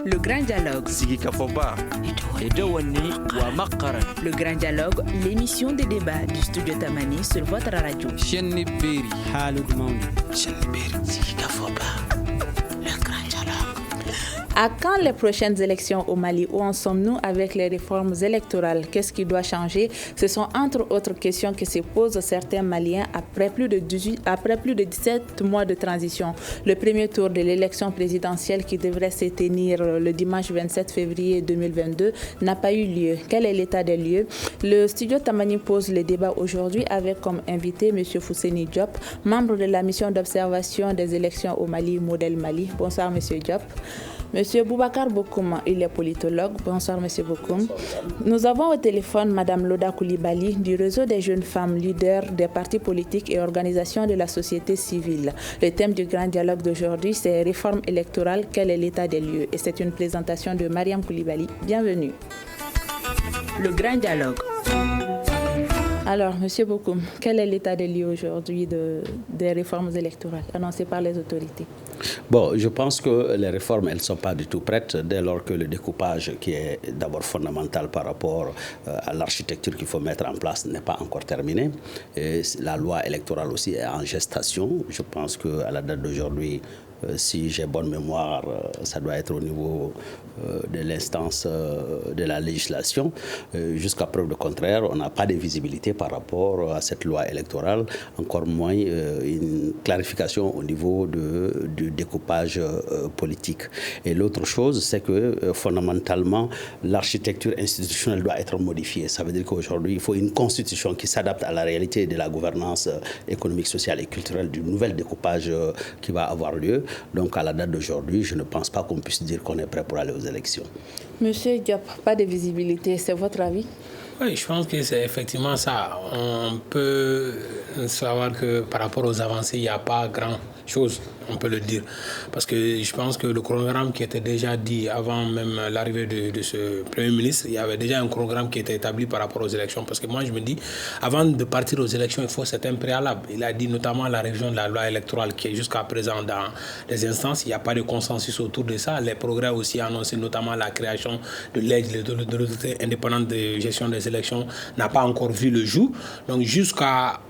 Le Grand Dialogue. Sigi Kafoba. Edouani wa Makaran. Le Grand Dialogue, l'émission des débats du studio Tamani sur votre radio. Chenni Beri. Halud Mauni. Chenni Beri. Sigi Kafoba. Le Grand Dialogue. À quand les prochaines élections au Mali? Où en sommes-nous avec les réformes électorales? Qu'est-ce qui doit changer? Ce sont entre autres questions que se posent certains Maliens après plus de 17 mois de transition. Le premier tour de l'élection présidentielle qui devrait se tenir le dimanche 27 février 2022 n'a pas eu lieu. Quel est l'état des lieux? Le studio Tamani pose le débat aujourd'hui avec comme invité M. Fousseni Diop, membre de la mission d'observation des élections au Mali, Modèle Mali. Bonsoir M. Diop. Monsieur Boubacar Bokoum, il est politologue. Bonsoir, Monsieur Bokoum. Nous avons au téléphone Madame Loda Koulibaly du réseau des jeunes femmes leaders des partis politiques et organisations de la société civile. Le thème du grand dialogue d'aujourd'hui, c'est réforme électorale, quel est l'état des lieux? Et c'est une présentation de Mariam Koulibaly. Bienvenue. Le grand dialogue. Alors, Monsieur Bokoum, quel est l'état des lieux aujourd'hui des réformes électorales annoncées par les autorités? Bon, je pense que les réformes, elles ne sont pas du tout prêtes dès lors que le découpage, qui est d'abord fondamental par rapport à l'architecture qu'il faut mettre en place, n'est pas encore terminé. Et la loi électorale aussi est en gestation. Je pense qu'à la date d'aujourd'hui, si j'ai bonne mémoire, ça doit être au niveau de l'instance de la législation. Jusqu'à preuve de contraire, on n'a pas de visibilité par rapport à cette loi électorale, encore moins une clarification au niveau du découpage politique. Et l'autre chose, c'est que fondamentalement, l'architecture institutionnelle doit être modifiée. Ça veut dire qu'aujourd'hui, il faut une constitution qui s'adapte à la réalité de la gouvernance économique, sociale et culturelle du nouvel découpage qui va avoir lieu. Donc, à la date d'aujourd'hui, je ne pense pas qu'on puisse dire qu'on est prêt pour aller aux élections. Monsieur Diop, pas de visibilité, c'est votre avis? Oui, je pense que c'est effectivement ça. On peut savoir que par rapport aux avancées, il n'y a pas grand-chose, on peut le dire. Parce que je pense que le chronogramme qui était déjà dit avant même l'arrivée de ce Premier ministre, il y avait déjà un chronogramme qui était établi par rapport aux élections. Parce que moi, je me dis, avant de partir aux élections, il faut certains préalables. Il a dit notamment la révision de la loi électorale qui est jusqu'à présent dans les instances. Il n'y a pas de consensus autour de ça. Les progrès aussi annoncés, notamment la création de l'aide de l'autorité indépendante de gestion des élections, n'a pas encore vu le jour. Donc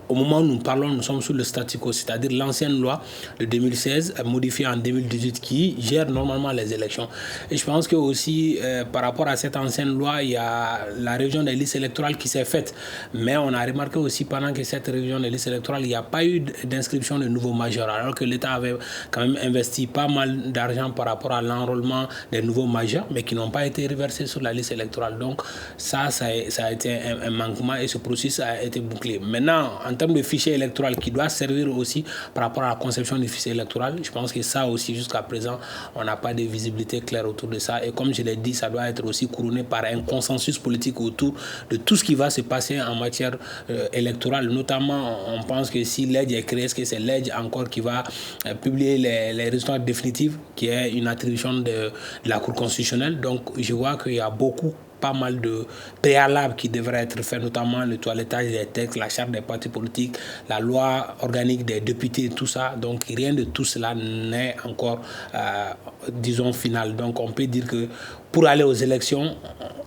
au moment où nous parlons, nous sommes sur le statu quo, c'est-à-dire l'ancienne loi de 2016 modifiée en 2018 qui gère normalement les élections. Et je pense que aussi par rapport à cette ancienne loi, il y a la révision des listes électorales qui s'est faite. Mais on a remarqué aussi pendant que cette révision des listes électorales, il n'y a pas eu d'inscription de nouveaux majeurs, alors que l'État avait quand même investi pas mal d'argent par rapport à l'enrôlement des nouveaux majeurs, mais qui n'ont pas été reversés sur la liste électorale. Donc ça a été un manquement et ce processus a été bouclé. Maintenant, en termes de fichier électoral qui doit servir aussi par rapport à la conception du fichier électoral, je pense que ça aussi, jusqu'à présent, on n'a pas de visibilité claire autour de ça. Et comme je l'ai dit, ça doit être aussi couronné par un consensus politique autour de tout ce qui va se passer en matière électorale. Notamment, on pense que si l'aide est créée, est-ce que c'est l'aide encore qui va publier les résultats définitifs, qui est une attribution de la Cour constitutionnelle. Donc, je vois qu'il y a pas mal de préalables qui devraient être faits, notamment le toilettage des textes, la charte des partis politiques, la loi organique des députés, tout ça. Donc rien de tout cela n'est encore, disons, final. Donc on peut dire que pour aller aux élections,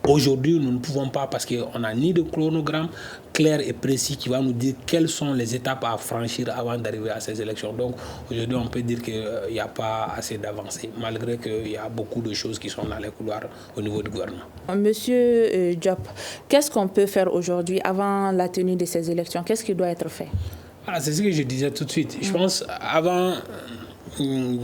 aujourd'hui, nous ne pouvons pas parce qu'on n'a ni de chronogramme clair et précis qui va nous dire quelles sont les étapes à franchir avant d'arriver à ces élections. Donc aujourd'hui, on peut dire qu'il n'y a pas assez d'avancées, malgré qu'il y a beaucoup de choses qui sont dans les couloirs au niveau du gouvernement. Monsieur Diop, qu'est-ce qu'on peut faire aujourd'hui avant la tenue de ces élections? Qu'est-ce qui doit être fait? Voilà, c'est ce que je disais tout de suite. Je pense avant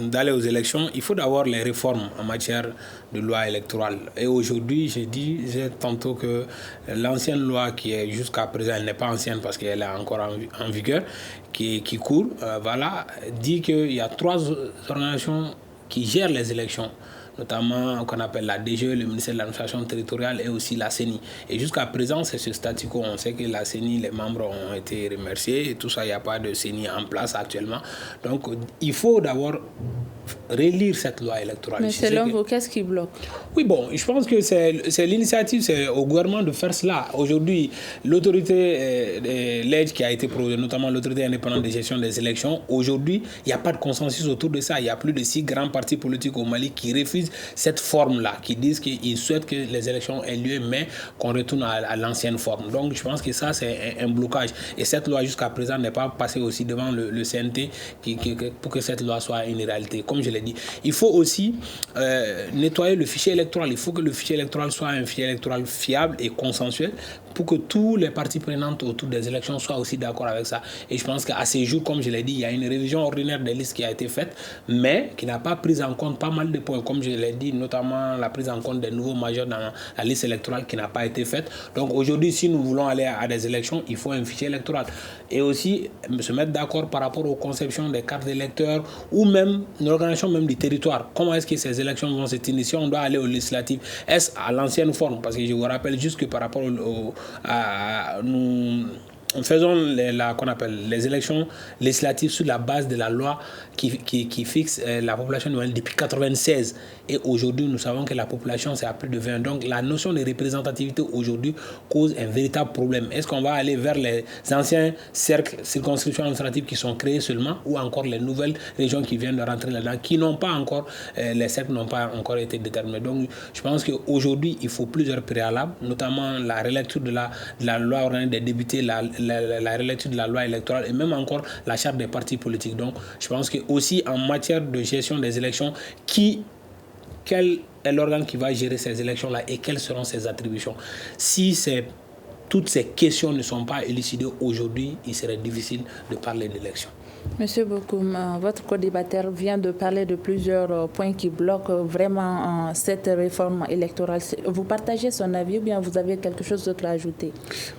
d'aller aux élections, il faut d'abord les réformes en matière de loi électorale. Et aujourd'hui, je disais tantôt que l'ancienne loi qui est jusqu'à présent, elle n'est pas ancienne parce qu'elle est encore en vigueur, qui court, dit qu'il y a 3 organisations qui gèrent les élections, notamment qu'on appelle la DGE, le ministère de l'administration territoriale et aussi la CENI. Et jusqu'à présent, c'est ce statu quo. On sait que la CENI, les membres ont été remerciés et tout ça, il n'y a pas de CENI en place actuellement. Donc, il faut d'abord relire cette loi électorale. Mais selon vous, qu'est-ce qui bloque? Oui, bon, je pense que c'est l'initiative, c'est au gouvernement de faire cela. Aujourd'hui, l'autorité l'aide qui a été proposée, notamment l'autorité indépendante de gestion des élections, aujourd'hui, il n'y a pas de consensus autour de ça. Il y a plus de 6 grands partis politiques au Mali qui refusent cette forme-là, qui disent qu'ils souhaitent que les élections aient lieu, mais qu'on retourne à l'ancienne forme. Donc, je pense que ça, c'est un blocage. Et cette loi, jusqu'à présent, n'est pas passée aussi devant le CNT pour que cette loi soit une réalité. Comme je l'ai dit, il faut aussi nettoyer le fichier électoral. Il faut que le fichier électoral soit un fichier électoral fiable et consensuel pour que tous les parties prenantes autour des élections soient aussi d'accord avec ça. Et je pense qu'à ces jours, comme je l'ai dit, il y a une révision ordinaire des listes qui a été faite, mais qui n'a pas pris en compte pas mal de points, comme je l'ai dit, notamment la prise en compte des nouveaux majeurs dans la liste électorale qui n'a pas été faite. Donc aujourd'hui, si nous voulons aller à des élections, il faut un fichier électoral. Et aussi se mettre d'accord par rapport aux conceptions des cartes d'électeurs ou même une organisation même du territoire. Comment est-ce que ces élections vont se tenir? Si on doit aller aux législatives, est-ce à l'ancienne forme? Parce que je vous rappelle juste que par rapport nous faisons les élections législatives sur la base de la loi qui fixe la population du Mali depuis 1996. Et aujourd'hui, nous savons que la population, c'est à plus de 20. Donc, la notion de représentativité aujourd'hui cause un véritable problème. Est-ce qu'on va aller vers les anciens cercles, circonscriptions administratives qui sont créés seulement, ou encore les nouvelles régions qui viennent de rentrer là-dedans, qui n'ont pas encore, les cercles n'ont pas encore été déterminés. Donc, je pense qu'aujourd'hui, il faut plusieurs préalables, notamment la relecture de la loi organique des députés, la relecture de la loi électorale et même encore la charte des partis politiques. Donc, je pense que aussi en matière de gestion des élections, quel est l'organe qui va gérer ces élections-là et quelles seront ses attributions? Si toutes ces questions ne sont pas élucidées aujourd'hui, il serait difficile de parler d'élections. Monsieur Bokoum, votre co-débatteur vient de parler de plusieurs points qui bloquent vraiment cette réforme électorale. Vous partagez son avis ou bien vous avez quelque chose d'autre à ajouter?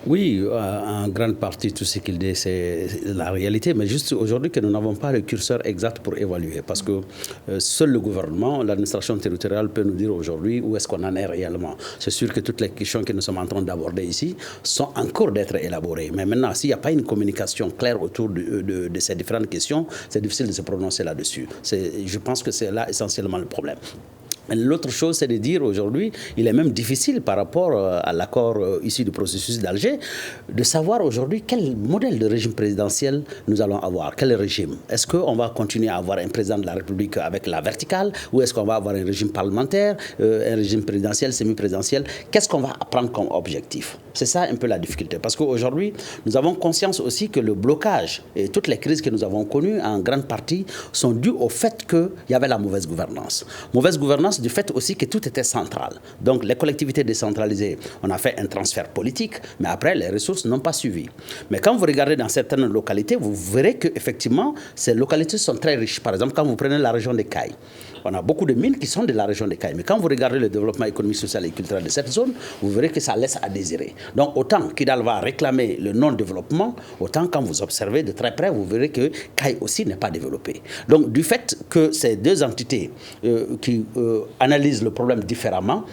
Oui, en grande partie, tout ce qu'il dit, c'est la réalité. Mais juste aujourd'hui que nous n'avons pas le curseur exact pour évaluer. Parce que seul le gouvernement, l'administration territoriale peut nous dire aujourd'hui où est-ce qu'on en est réellement. C'est sûr que toutes les questions que nous sommes en train d'aborder ici sont encore d'être élaborées. Mais maintenant, s'il n'y a pas une communication claire autour de ces différentes questions, c'est difficile de se prononcer là-dessus. Je pense que c'est là essentiellement le problème. L'autre chose, c'est de dire aujourd'hui, il est même difficile par rapport à l'accord issu du processus d'Alger, de savoir aujourd'hui quel modèle de régime présidentiel nous allons avoir. Quel régime? Est-ce qu'on va continuer à avoir un président de la République avec la verticale ou est-ce qu'on va avoir un régime parlementaire, un régime présidentiel, semi-présidentiel? Qu'est-ce qu'on va prendre comme objectif? C'est ça un peu la difficulté. Parce qu'aujourd'hui, nous avons conscience aussi que le blocage et toutes les crises que nous avons connues en grande partie sont dues au fait qu'il y avait la mauvaise gouvernance. Mauvaise gouvernance du fait aussi que tout était central. Donc les collectivités décentralisées, on a fait un transfert politique, mais après les ressources n'ont pas suivi. Mais quand vous regardez dans certaines localités, vous verrez qu'effectivement, ces localités sont très riches. Par exemple, quand vous prenez la région des Cailles, on a beaucoup de mines qui sont de la région des Cailles. Mais quand vous regardez le développement économique, social et culturel de cette zone, vous verrez que ça laisse à désirer. Donc autant Kidal va réclamer le non-développement, autant quand vous observez de très près, vous verrez que Caille aussi n'est pas développé. Donc du fait que ces deux entités qui analysent le problème différemment,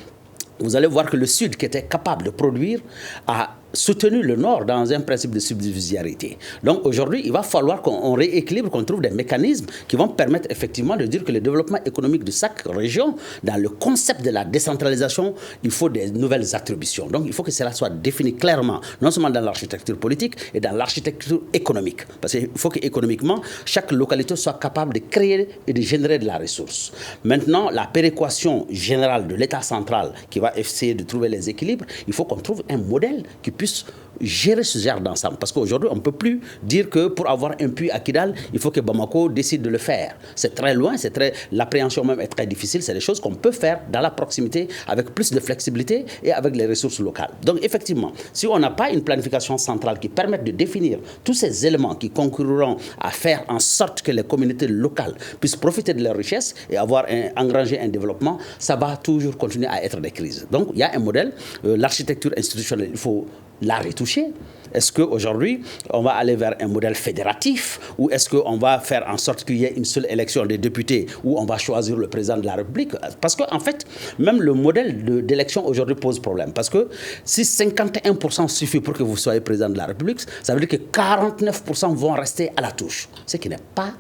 vous allez voir que le Sud, qui était capable de produire, a soutenu le Nord dans un principe de subsidiarité. Donc aujourd'hui, il va falloir qu'on rééquilibre, qu'on trouve des mécanismes qui vont permettre effectivement de dire que le développement économique de chaque région, dans le concept de la décentralisation, il faut des nouvelles attributions. Donc il faut que cela soit défini clairement, non seulement dans l'architecture politique et dans l'architecture économique. Parce qu'il faut qu'économiquement, chaque localité soit capable de créer et de générer de la ressource. Maintenant, la péréquation générale de l'État central qui va essayer de trouver les équilibres, il faut qu'on trouve un modèle qui puisse gérer ce genre d'ensemble. Parce qu'aujourd'hui, on ne peut plus dire que pour avoir un puits à Kidal, il faut que Bamako décide de le faire. C'est très loin, l'appréhension même est très difficile. C'est des choses qu'on peut faire dans la proximité avec plus de flexibilité et avec les ressources locales. Donc effectivement, si on n'a pas une planification centrale qui permette de définir tous ces éléments qui concourront à faire en sorte que les communautés locales puissent profiter de leurs richesses et engranger un développement, ça va toujours continuer à être des crises. Donc il y a un modèle, l'architecture institutionnelle, il faut la retoucher. Est-ce qu'aujourd'hui, on va aller vers un modèle fédératif ou est-ce qu'on va faire en sorte qu'il y ait une seule élection des députés où on va choisir le président de la République? Parce qu'en fait, même le modèle d'élection aujourd'hui pose problème. Parce que si 51% suffit pour que vous soyez président de la République, ça veut dire que 49% vont rester à la touche. Ce qui n'est pas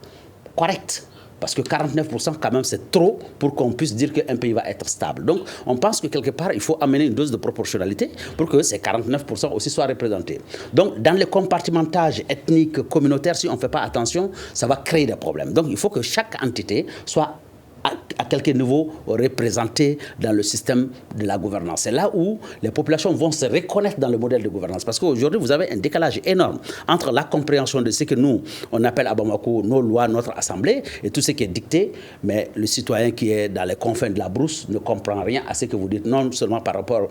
correct. Parce que 49%, quand même, c'est trop pour qu'on puisse dire qu'un pays va être stable. Donc, on pense que quelque part, il faut amener une dose de proportionnalité pour que ces 49% aussi soient représentés. Donc, dans les compartimentages ethniques, communautaires, si on ne fait pas attention, ça va créer des problèmes. Donc, il faut que chaque entité soit à quelque niveau représenté dans le système de la gouvernance. C'est là où les populations vont se reconnaître dans le modèle de gouvernance. Parce qu'aujourd'hui, vous avez un décalage énorme entre la compréhension de ce que nous, on appelle à Bamako nos lois, notre assemblée, et tout ce qui est dicté. Mais le citoyen qui est dans les confins de la brousse ne comprend rien à ce que vous dites, non seulement par rapport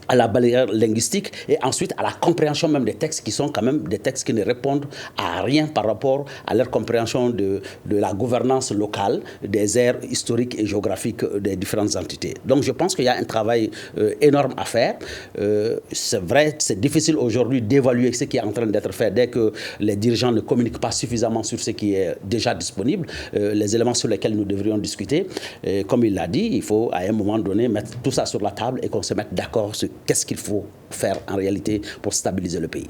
à la barrière linguistique et ensuite à la compréhension même des textes qui sont quand même des textes qui ne répondent à rien par rapport à leur compréhension de la gouvernance locale, des aires historiques et géographiques des différentes entités. Donc je pense qu'il y a un travail énorme à faire. C'est vrai, c'est difficile aujourd'hui d'évaluer ce qui est en train d'être fait dès que les dirigeants ne communiquent pas suffisamment sur ce qui est déjà disponible, les éléments sur lesquels nous devrions discuter. Comme il l'a dit, il faut à un moment donné mettre tout ça sur la table et qu'on se mette d'accord sur qu'est-ce qu'il faut faire en réalité pour stabiliser le pays.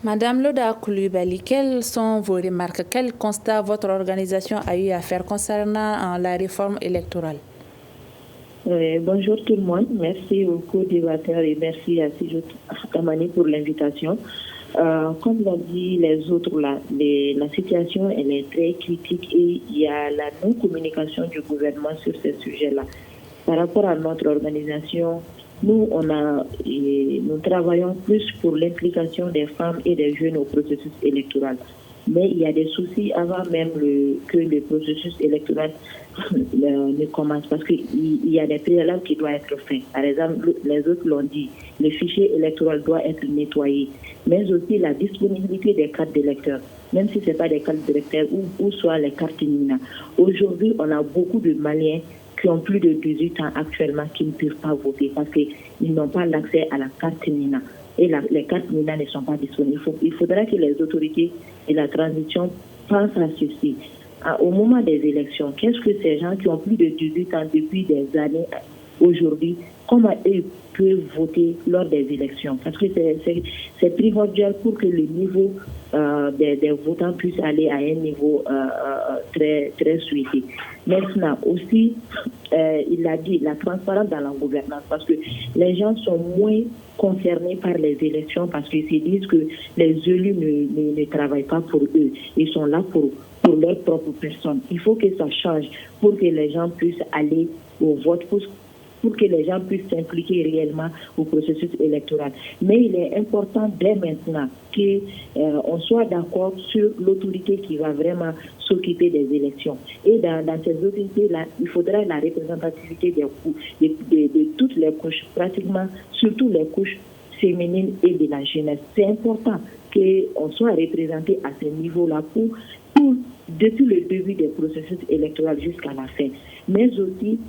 Madame Loda Coulibaly, quelles sont vos remarques? Quel constat votre organisation a eu à faire concernant la réforme électorale? Bonjour tout le monde. Merci aux co-débatteurs et merci à Sijo Tamani pour l'invitation. Comme l'ont dit les autres, la situation elle est très critique et il y a la non-communication du gouvernement sur ces sujets-là. Par rapport à notre organisation, nous travaillons plus pour l'implication des femmes et des jeunes au processus électoral. Mais il y a des soucis avant même que le processus électoral ne commence parce qu'il y a des préalables qui doivent être faits. Par exemple, les autres l'ont dit, le fichier électoral doit être nettoyé, mais aussi la disponibilité des cartes d'électeurs, même si ce n'est pas des cartes d'électeurs ou soit les cartes NINA. Aujourd'hui, on a beaucoup de Maliens qui ont plus de 18 ans actuellement qui ne peuvent pas voter parce qu'ils n'ont pas l'accès à la carte NINA. Et les cartes NINA ne sont pas disponibles. Il faudra que les autorités et la transition pensent à ceci. Au moment des élections, qu'est-ce que ces gens qui ont plus de 18 ans depuis des années aujourd'hui, comment ils peuvent voter lors des élections? Parce que c'est primordial pour que le niveau des votants puisse aller à un niveau très, très souhaité. Maintenant, aussi, il a dit la transparence dans la gouvernance, parce que les gens sont moins concernés par les élections parce qu'ils se disent que les élus ne travaillent pas pour eux. Ils sont là pour leur propre personne. Il faut que ça change pour que les gens puissent aller au vote, pour que les gens puissent s'impliquer réellement au processus électoral. Mais il est important dès maintenant qu'on soit d'accord sur l'autorité qui va vraiment s'occuper des élections. Et dans ces autorités-là, il faudra la représentativité de toutes les couches, pratiquement, surtout les couches féminines et de la jeunesse. C'est important qu'on soit représenté à ce niveau-là depuis le début des processus électoraux jusqu'à la fin. Mais aussi,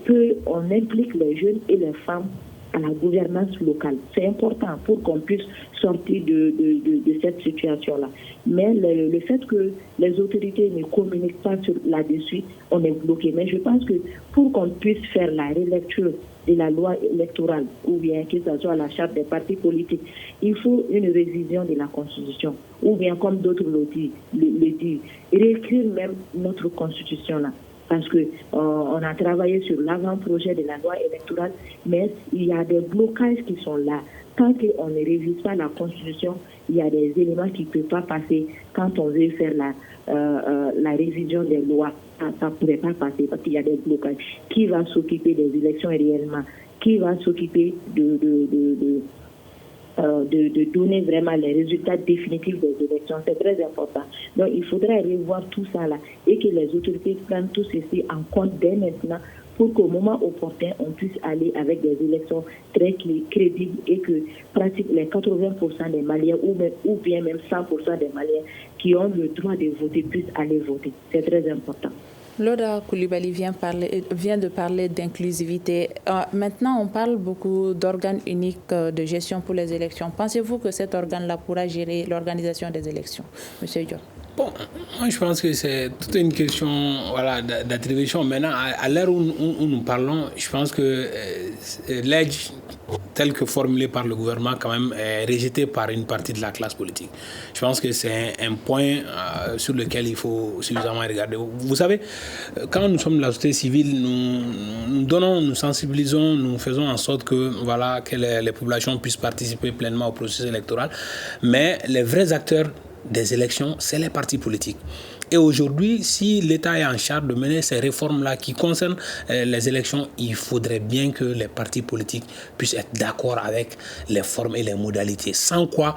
qu'on implique les jeunes et les femmes à la gouvernance locale. C'est important pour qu'on puisse sortir de cette situation-là. Mais le fait que les autorités ne communiquent pas là-dessus, on est bloqué. Mais je pense que pour qu'on puisse faire la relecture de la loi électorale, ou bien que ce soit la charte des partis politiques, il faut une révision de la Constitution. Ou bien, comme d'autres le disent, réécrire même notre Constitution-là. Parce qu'on a travaillé sur l'avant-projet de la loi électorale, mais il y a des blocages qui sont là. Tant qu'on ne révise pas la Constitution, il y a des éléments qui ne peuvent pas passer quand on veut faire la révision des lois. Ça ne pourrait pas passer parce qu'il y a des blocages. Qui va s'occuper des élections réellement? Qui va s'occuper de donner vraiment les résultats définitifs des élections? C'est très important. Donc, il faudrait revoir tout ça là et que les autorités prennent tout ceci en compte dès maintenant pour qu'au moment opportun, on puisse aller avec des élections très crédibles et que pratiquement les 80% des Maliens ou bien même 100% des Maliens qui ont le droit de voter puissent aller voter. C'est très important. Loda Coulibaly vient de parler d'inclusivité. Maintenant, on parle beaucoup d'organes uniques de gestion pour les élections. Pensez-vous que cet organe-là pourra gérer l'organisation des élections, Monsieur Diop? Bon, moi je pense que c'est toute une question d'attribution. Maintenant, à l'heure où nous parlons, je pense que l'aide telle que formulée par le gouvernement quand même est rejetée par une partie de la classe politique. Je pense que c'est un point sur lequel il faut suffisamment regarder. Vous savez, quand nous sommes de la société civile, nous donnons, nous sensibilisons, nous faisons en sorte que les populations puissent participer pleinement au processus électoral. Mais les vrais acteurs des élections, c'est les partis politiques. Et aujourd'hui, si l'État est en charge de mener ces réformes-là qui concernent les élections, il faudrait bien que les partis politiques puissent être d'accord avec les formes et les modalités. Sans quoi,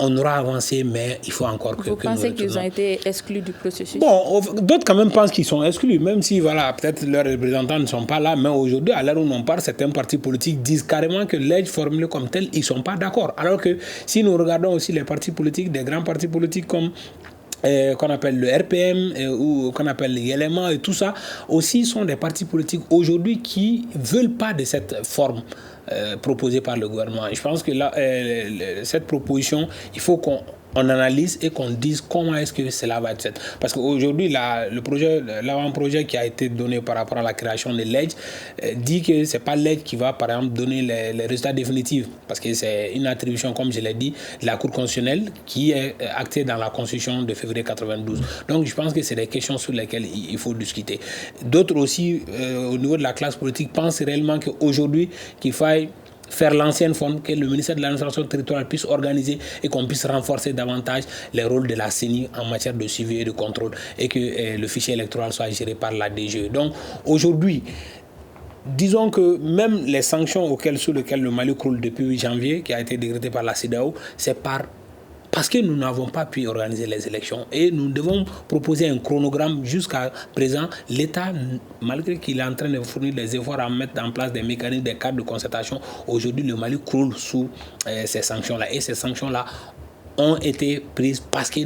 on aura avancé, mais il faut encore que... Vous pensez qu'ils ont été exclus du processus? Bon, d'autres quand même pensent qu'ils sont exclus, même si peut-être leurs représentants ne sont pas là. Mais aujourd'hui, à l'heure où on parle, certains partis politiques disent carrément que l'aide formulée comme telle, ils ne sont pas d'accord. Alors que si nous regardons aussi les partis politiques, des grands partis politiques comme... qu'on appelle le RPM ou qu'on appelle les LMA et tout ça, aussi sont des partis politiques aujourd'hui qui ne veulent pas de cette forme proposée par le gouvernement. Et je pense que là, cette proposition, il faut qu'on analyse et qu'on dise comment est-ce que cela va être fait. Parce qu'aujourd'hui, l'avant-projet qui a été donné par rapport à la création de l'AIDE dit que ce n'est pas l'AIDE qui va, par exemple, donner les résultats définitifs. Parce que c'est une attribution, comme je l'ai dit, de la Cour constitutionnelle qui est actée dans la Constitution de février 92. Donc, je pense que c'est des questions sur lesquelles il faut discuter. D'autres aussi, au niveau de la classe politique, pensent réellement qu'aujourd'hui, qu'il faille faire l'ancienne forme, que le ministère de l'administration territoriale puisse organiser et qu'on puisse renforcer davantage les rôles de la CENI en matière de suivi et de contrôle et que le fichier électoral soit géré par la DGE. Donc aujourd'hui, disons que même les sanctions sur lesquelles le Mali croule depuis janvier, qui a été décrété par la CEDEAO, c'est parce que nous n'avons pas pu organiser les élections et nous devons proposer un chronogramme. Jusqu'à présent, l'État, malgré qu'il est en train de fournir des efforts à mettre en place des mécanismes, des cadres de concertation, aujourd'hui le Mali croule sous ces sanctions-là. Et ces sanctions-là ont été prises parce que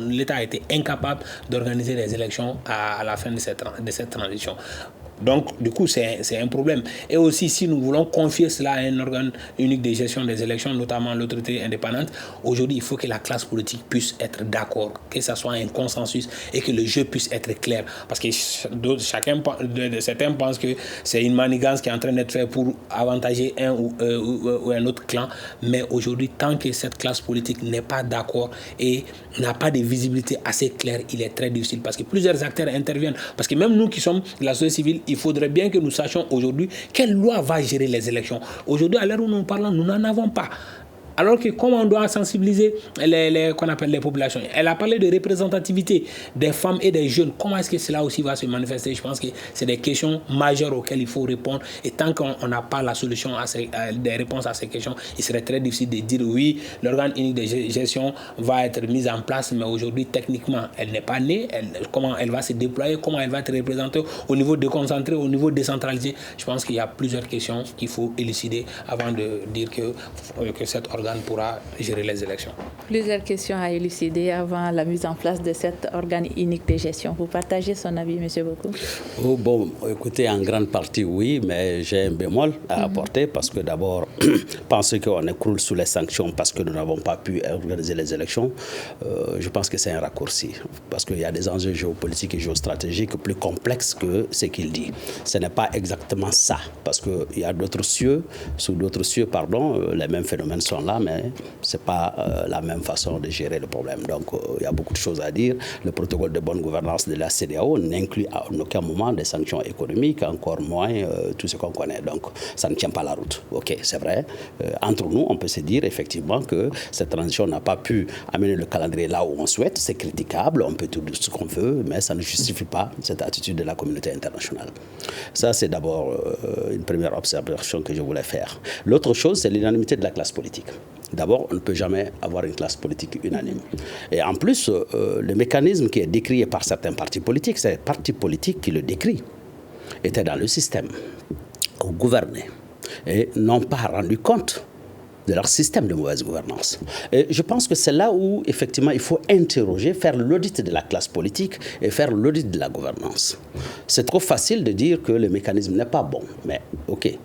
l'État a été incapable d'organiser les élections à la fin de cette transition. Donc, du coup, c'est un problème. Et aussi, si nous voulons confier cela à un organe unique de gestion des élections, notamment l'autorité indépendante, aujourd'hui, il faut que la classe politique puisse être d'accord, que ce soit un consensus et que le jeu puisse être clair. Parce que certains pensent que c'est une manigance qui est en train d'être faite pour avantager un ou un autre clan. Mais aujourd'hui, tant que cette classe politique n'est pas d'accord et n'a pas de visibilité assez claire, il est très difficile parce que plusieurs acteurs interviennent. Parce que même nous qui sommes de la société civile, il faudrait bien que nous sachions aujourd'hui quelle loi va gérer les élections. Aujourd'hui, à l'heure où nous parlons, nous n'en avons pas. Alors que comment on doit sensibiliser qu'on appelle les populations. Elle a parlé de représentativité des femmes et des jeunes. Comment est-ce que cela aussi va se manifester? Je pense que c'est des questions majeures auxquelles il faut répondre. Et tant qu'on n'a pas la solution des réponses à ces questions, il serait très difficile de dire oui, l'organe unique de gestion va être mis en place, mais aujourd'hui, techniquement, elle n'est pas née. Comment elle va se déployer? Comment elle va être représentée au niveau déconcentré, au niveau décentralisé? Je pense qu'il y a plusieurs questions qu'il faut élucider avant de dire que cet organe pourra gérer les élections. Plusieurs questions à élucider avant la mise en place de cet organe unique de gestion. Vous partagez son avis, M. Boku? Oh, bon, écoutez, en grande partie, oui, mais j'ai un bémol à apporter parce que d'abord, penser qu'on écroule sous les sanctions parce que nous n'avons pas pu organiser les élections, je pense que c'est un raccourci parce qu'il y a des enjeux géopolitiques et géostratégiques plus complexes que ce qu'il dit. Ce n'est pas exactement ça parce qu'il y a d'autres cieux, sous d'autres cieux, les mêmes phénomènes sont là, mais ce n'est pas la même façon de gérer le problème. Donc, il y a beaucoup de choses à dire. Le protocole de bonne gouvernance de la CEDEAO n'inclut à aucun moment des sanctions économiques, encore moins tout ce qu'on connaît. Donc, ça ne tient pas la route. OK, c'est vrai. Entre nous, on peut se dire effectivement que cette transition n'a pas pu amener le calendrier là où on souhaite. C'est critiquable, on peut tout dire ce qu'on veut, mais ça ne justifie pas cette attitude de la communauté internationale. Ça, c'est d'abord une première observation que je voulais faire. L'autre chose, c'est l'unanimité de la classe politique. D'abord, on ne peut jamais avoir une classe politique unanime. Et en plus, le mécanisme qui est décrié par certains partis politiques, c'est les partis politiques qui le décrivent, étaient dans le système, ou gouvernaient, et n'ont pas rendu compte de leur système de mauvaise gouvernance. Et je pense que c'est là où, effectivement, il faut interroger, faire l'audit de la classe politique et faire l'audit de la gouvernance. C'est trop facile de dire que le mécanisme n'est pas bon, mais OK.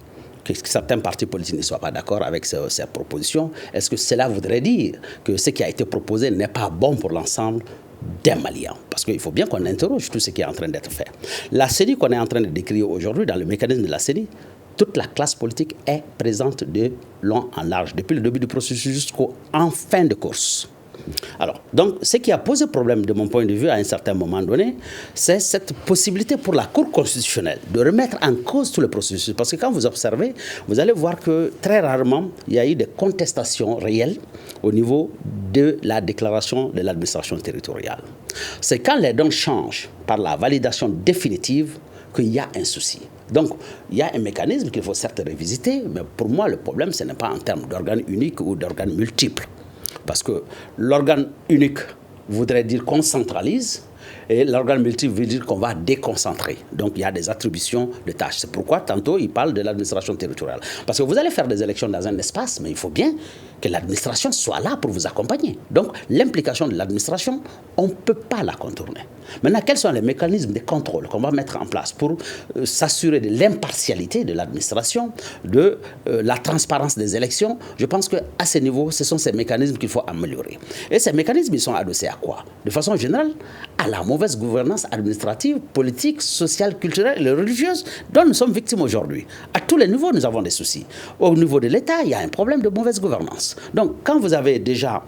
Que certains partis politiques ne soient pas d'accord avec cette proposition, est-ce que cela voudrait dire que ce qui a été proposé n'est pas bon pour l'ensemble des Maliens. Parce qu'il faut bien qu'on interroge tout ce qui est en train d'être fait. La CENI qu'on est en train de décrire aujourd'hui, dans le mécanisme de la CENI, toute la classe politique est présente de long en large, depuis le début du processus jusqu'en fin de course. Alors, donc, ce qui a posé problème de mon point de vue à un certain moment donné, c'est cette possibilité pour la Cour constitutionnelle de remettre en cause tout le processus. Parce que quand vous observez, vous allez voir que très rarement, il y a eu des contestations réelles au niveau de la déclaration de l'administration territoriale. C'est quand les dons changent par la validation définitive qu'il y a un souci. Donc, il y a un mécanisme qu'il faut certes revisiter, mais pour moi, le problème, ce n'est pas en termes d'organes uniques ou d'organes multiples. Parce que l'organe unique voudrait dire qu'on centralise et l'organe multiple veut dire qu'on va déconcentrer. Donc, il y a des attributions de tâches. C'est pourquoi, tantôt, il parle de l'administration territoriale. Parce que vous allez faire des élections dans un espace, mais il faut bien que l'administration soit là pour vous accompagner. Donc, l'implication de l'administration, on ne peut pas la contourner. Maintenant, quels sont les mécanismes de contrôle qu'on va mettre en place pour s'assurer de l'impartialité de l'administration, de la transparence des élections? Je pense qu'à ce niveau, ce sont ces mécanismes qu'il faut améliorer. Et ces mécanismes, ils sont adossés à quoi? De façon générale, à la mauvaise gouvernance administrative, politique, sociale, culturelle et religieuse dont nous sommes victimes aujourd'hui. À tous les niveaux, nous avons des soucis. Au niveau de l'État, il y a un problème de mauvaise gouvernance. Donc, quand vous avez déjà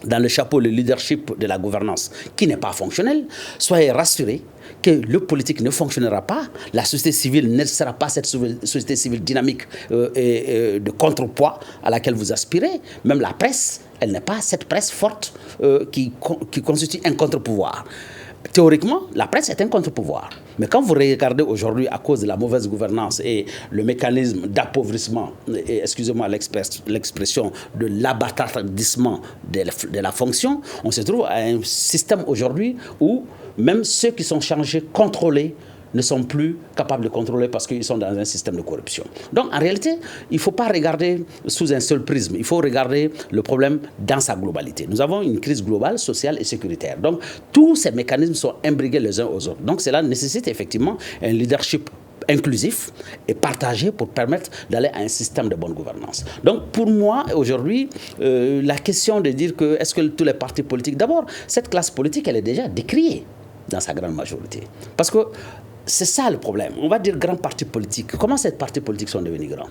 dans le chapeau le leadership de la gouvernance qui n'est pas fonctionnel, soyez rassurés que le politique ne fonctionnera pas, la société civile ne sera pas cette société civile dynamique et de contrepoids à laquelle vous aspirez. Même la presse, elle n'est pas cette presse forte qui constitue un contre-pouvoir. Théoriquement, la presse est un contre-pouvoir. Mais quand vous regardez aujourd'hui, à cause de la mauvaise gouvernance et le mécanisme d'appauvrissement, et excusez-moi l'expression, de l'abattardissement de la fonction, on se trouve à un système aujourd'hui où même ceux qui sont chargés, contrôlés, ne sont plus capables de contrôler parce qu'ils sont dans un système de corruption. Donc, en réalité, il ne faut pas regarder sous un seul prisme. Il faut regarder le problème dans sa globalité. Nous avons une crise globale, sociale et sécuritaire. Donc, tous ces mécanismes sont imbriqués les uns aux autres. Donc, cela nécessite effectivement un leadership inclusif et partagé pour permettre d'aller à un système de bonne gouvernance. Donc, pour moi, aujourd'hui, la question de dire que est-ce que tous les partis politiques... D'abord, cette classe politique, elle est déjà décriée dans sa grande majorité. Parce que c'est ça le problème. On va dire grands partis politiques. Comment ces partis politiques sont devenus grands?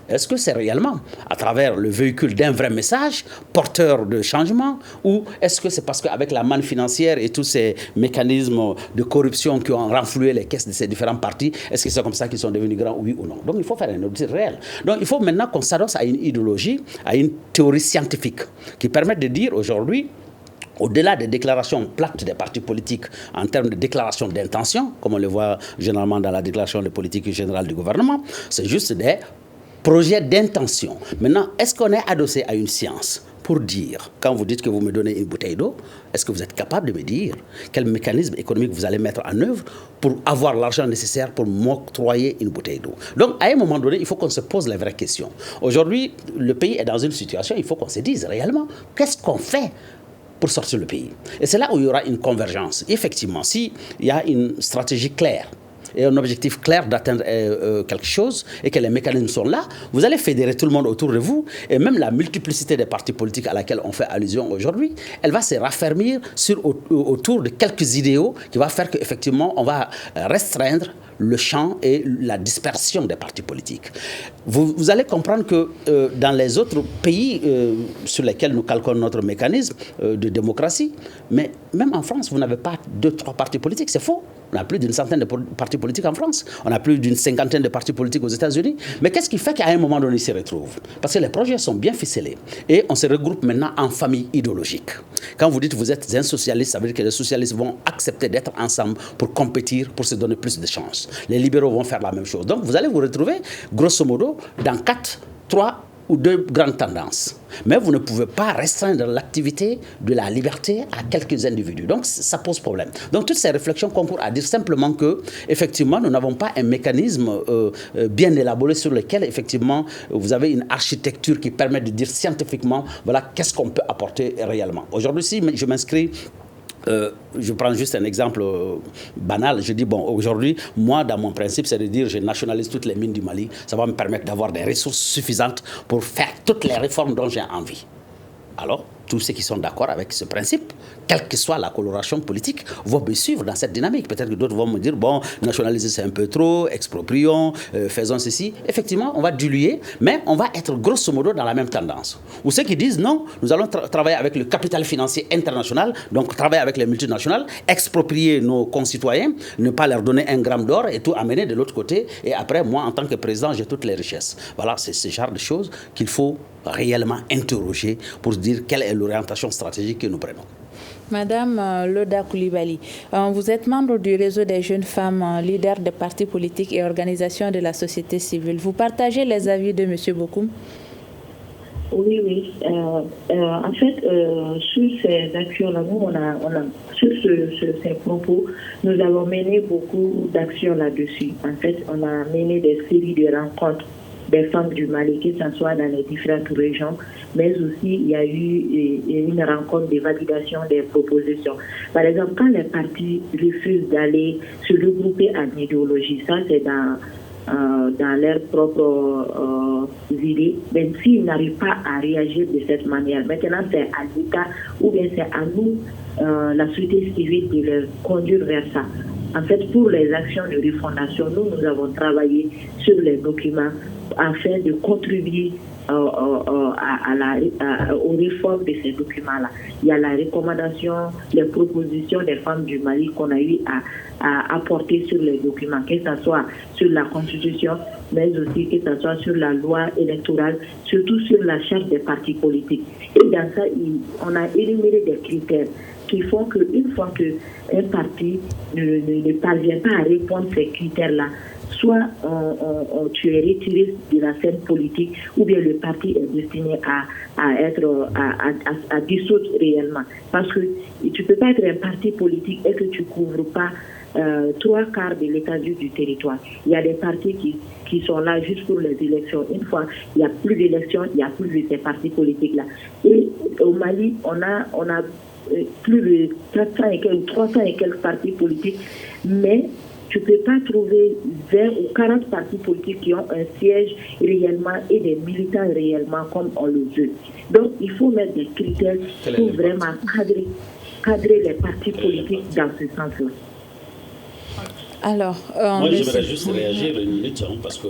Est-ce que c'est réellement à travers le véhicule d'un vrai message porteur de changement, ou est-ce que c'est parce qu'avec la manne financière et tous ces mécanismes de corruption qui ont renfloué les caisses de ces différents partis, est-ce que c'est comme ça qu'ils sont devenus grands, oui ou non? Donc il faut faire un audit réel. Donc il faut maintenant qu'on s'adosse à une idéologie, à une théorie scientifique qui permette de dire aujourd'hui, au-delà des déclarations plates des partis politiques en termes de déclaration d'intention, comme on le voit généralement dans la déclaration de politique générale du gouvernement, c'est juste des projets d'intention. Maintenant, est-ce qu'on est adossé à une science pour dire, quand vous dites que vous me donnez une bouteille d'eau, est-ce que vous êtes capable de me dire quel mécanisme économique vous allez mettre en œuvre pour avoir l'argent nécessaire pour m'octroyer une bouteille d'eau? Donc, à un moment donné, il faut qu'on se pose les vraies questions. Aujourd'hui, le pays est dans une situation, il faut qu'on se dise réellement, qu'est-ce qu'on fait pour sortir le pays? Et c'est là où il y aura une convergence. Effectivement, s'il y a une stratégie claire et un objectif clair d'atteindre quelque chose et que les mécanismes sont là, vous allez fédérer tout le monde autour de vous, et même la multiplicité des partis politiques à laquelle on fait allusion aujourd'hui, elle va se raffermir autour de quelques idéaux qui va faire qu'effectivement on va restreindre le champ et la dispersion des partis politiques. Vous allez comprendre que dans les autres pays sur lesquels nous calculons notre mécanisme de démocratie, mais même en France, vous n'avez pas 2-3 partis politiques, c'est faux. On a plus d'une centaine de partis politiques en France. On a plus d'une cinquantaine de partis politiques aux États-Unis. Mais qu'est-ce qui fait qu'à un moment donné, ils se retrouvent? Parce que les projets sont bien ficelés. Et on se regroupe maintenant en famille idéologique. Quand vous dites que vous êtes un socialiste, ça veut dire que les socialistes vont accepter d'être ensemble pour compétir, pour se donner plus de chances. Les libéraux vont faire la même chose. Donc vous allez vous retrouver, grosso modo, dans 4, 3 ou 2 grandes tendances. Mais vous ne pouvez pas restreindre l'activité de la liberté à quelques individus. Donc, ça pose problème. Donc, toutes ces réflexions concourent à dire simplement que, effectivement, nous n'avons pas un mécanisme bien élaboré sur lequel, effectivement, vous avez une architecture qui permet de dire scientifiquement, voilà, qu'est-ce qu'on peut apporter réellement. Aujourd'hui, si je m'inscris... je prends juste un exemple banal. Je dis, bon, aujourd'hui, moi, dans mon principe, c'est de dire, je nationalise toutes les mines du Mali. Ça va me permettre d'avoir des ressources suffisantes pour faire toutes les réformes dont j'ai envie. Alors, tous ceux qui sont d'accord avec ce principe, quelle que soit la coloration politique, vont me suivre dans cette dynamique. Peut-être que d'autres vont me dire, bon, nationaliser c'est un peu trop, exproprions, faisons ceci. Effectivement, on va diluer, mais on va être grosso modo dans la même tendance. Ou ceux qui disent, non, nous allons travailler avec le capital financier international, donc travailler avec les multinationales, exproprier nos concitoyens, ne pas leur donner un gramme d'or et tout amener de l'autre côté. Et après, moi, en tant que président, j'ai toutes les richesses. Voilà, c'est ce genre de choses qu'il faut réellement interroger pour dire quelle est l'orientation stratégique que nous prenons. Madame Loda Coulibaly, vous êtes membre du réseau des jeunes femmes leaders des partis politiques et organisations de la société civile. Vous partagez les avis de M. Bokoum? Oui. En fait, sur ces actions-là, nous, sur ces propos, nous avons mené beaucoup d'actions là-dessus. En fait, on a mené des séries de rencontres des femmes du Mali, que ce soit dans les différentes régions, mais aussi il y a eu une rencontre de validation des propositions. Par exemple, quand les partis refusent d'aller se regrouper en idéologie, ça c'est dans leur propre idée, même s'ils n'arrivent pas à réagir de cette manière. Maintenant, c'est à l'État ou bien c'est à nous, la société civile, de les conduire vers ça. En fait, pour les actions de refondation, nous avons travaillé sur les documents afin de contribuer aux réformes de ces documents-là. Il y a la recommandation, les propositions des femmes du Mali qu'on a eu à apporter sur les documents, que ce soit sur la Constitution, mais aussi que ce soit sur la loi électorale, surtout sur la charte des partis politiques. Et dans ça, on a énuméré des critères qui font qu'une fois qu'un parti ne parvient pas à répondre à ces critères-là, soit tu es retiré de la scène politique, ou bien le parti est destiné à dissoudre réellement. Parce que tu ne peux pas être un parti politique et que tu ne couvres pas 3/4 de l'étendue du territoire. Il y a des partis qui sont là juste pour les élections. Une fois, il n'y a plus d'élections, il n'y a plus de ces partis politiques-là. Et au Mali, on a plus de 300 et quelques partis politiques, mais tu ne peux pas trouver 20 ou 40 partis politiques qui ont un siège réellement et des militants réellement comme on le veut. Donc, il faut mettre des critères pour vraiment cadrer les partis politiques dans ce sens-là. Alors, moi, j'aimerais juste réagir une minute, parce que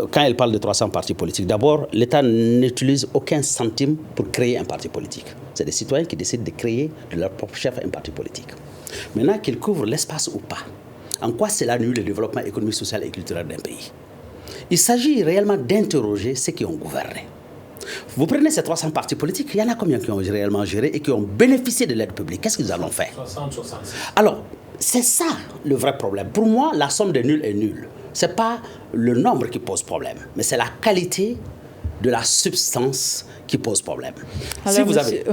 quand elle parle de 300 partis politiques, d'abord, l'État n'utilise aucun centime pour créer un parti politique. C'est des citoyens qui décident de créer de leur propre chef un parti politique. Maintenant, qu'ils couvrent l'espace ou pas, en quoi cela nuit le développement économique, social et culturel d'un pays? Il s'agit réellement d'interroger ceux qui ont gouverné. Vous prenez ces 300 partis politiques, il y en a combien qui ont réellement géré et qui ont bénéficié de l'aide publique? Qu'est-ce qu'ils en ont fait? 60. Alors, c'est ça le vrai problème. Pour moi, la somme des nuls est nulle. Ce n'est pas le nombre qui pose problème, mais c'est la qualité de la substance qui pose problème. Alors, si vous avez...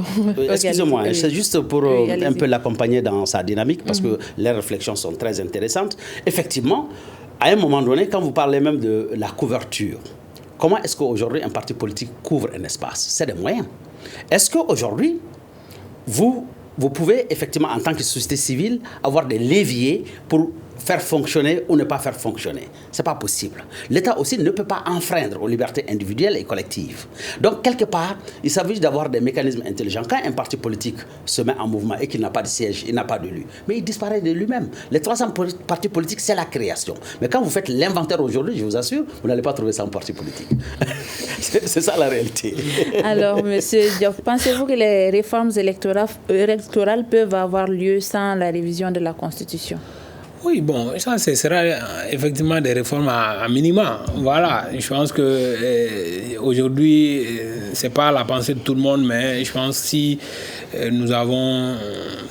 excusez-moi, c'est juste pour un peu l'accompagner dans sa dynamique, parce que les réflexions sont très intéressantes. Effectivement, à un moment donné, quand vous parlez même de la couverture, comment est-ce qu'aujourd'hui un parti politique couvre un espace? C'est des moyens. Est-ce qu'aujourd'hui, vous pouvez effectivement, en tant que société civile, avoir des leviers pour faire fonctionner ou ne pas faire fonctionner? Ce n'est pas possible. L'État aussi ne peut pas enfreindre aux libertés individuelles et collectives. Donc, quelque part, il s'agit d'avoir des mécanismes intelligents. Quand un parti politique se met en mouvement et qu'il n'a pas de siège, il n'a pas d'élu, mais il disparaît de lui-même. Les 300 partis politiques, c'est la création. Mais quand vous faites l'inventaire aujourd'hui, je vous assure, vous n'allez pas trouver 100 partis politiques. C'est ça la réalité. Alors, monsieur Diop, pensez-vous que les réformes électorales peuvent avoir lieu sans la révision de la Constitution? Oui, bon, ça, ce sera effectivement des réformes à minima. Voilà, je pense que aujourd'hui, c'est pas la pensée de tout le monde, mais je pense que si